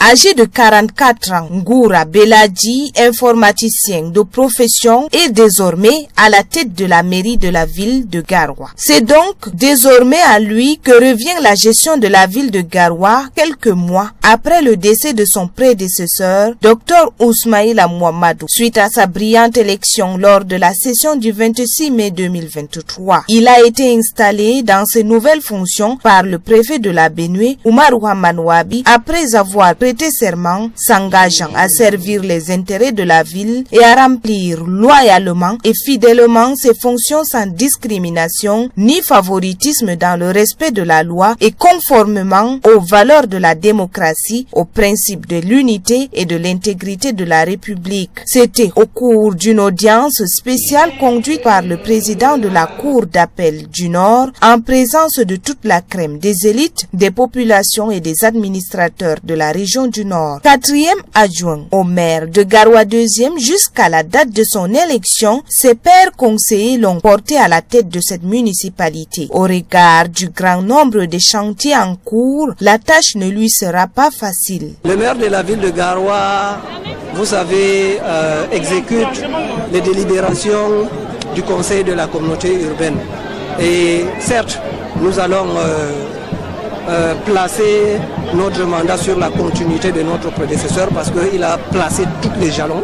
Âgé de 44 ans, Ngoura Beladji, informaticien de profession, est désormais à la tête de la mairie de la ville de Garoua. C'est donc désormais à lui que revient la gestion de la ville de Garoua quelques mois après le décès de son prédécesseur, Dr Ousmaïla Mouamadou, suite à sa brillante élection lors de la session du 26 mai 2023. Il a été installé dans ses nouvelles fonctions par le préfet de la Benue, Oumarou Hamman Wabi, après avoir prêté serment s'engageant à servir les intérêts de la ville et à remplir loyalement et fidèlement ses fonctions sans discrimination ni favoritisme dans le respect de la loi et conformément aux valeurs de la démocratie, aux principes de l'unité et de l'intégrité de la République. C'était au cours d'une audience spéciale conduite par le président de la Cour d'appel du Nord en présence de toute la crème des élites, des populations et des administrateurs de la région du Nord. 4e adjoint au maire de Garoua 2e jusqu'à la date de son élection, ses pairs conseillers l'ont porté à la tête de cette municipalité. Au regard du grand nombre de chantiers en cours, la tâche ne lui sera pas facile. Le maire de la ville de Garoua, vous savez, exécute les délibérations du conseil de la communauté urbaine. Et certes, nous allons placer notre mandat sur la continuité de notre prédécesseur parce qu'il a placé tous les jalons.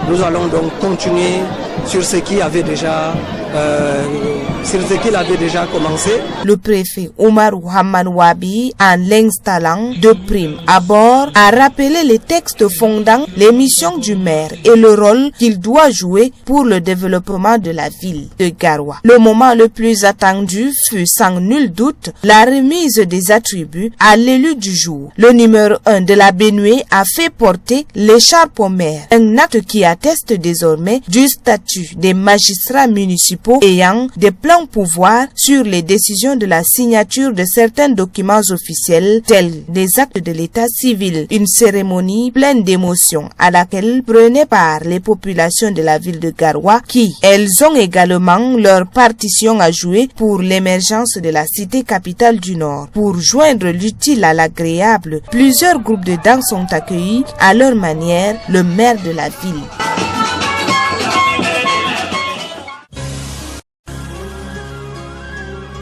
Nous allons donc continuer sur ce qui avait déjà commencé. Le préfet Oumarou Hamman Wabi, en l'installant de prime abord, a rappelé les textes fondant les missions du maire et le rôle qu'il doit jouer pour le développement de la ville de Garoua. Le moment le plus attendu fut sans nul doute la remise des attributs à l'élu du jour. Le numéro 1 de la Benue a fait porter l'écharpe au maire, un acte qui atteste désormais du statut des magistrats municipaux ayant des plans pouvoirs sur les décisions de la signature de certains documents officiels tels les actes de l'état civil. Une cérémonie pleine d'émotions à laquelle prenaient part les populations de la ville de Garoua qui, elles ont également leur partition à jouer pour l'émergence de la cité capitale du Nord. Pour joindre l'utile à l'agréable, plusieurs groupes de danse ont accueilli à leur manière le maire de la ville.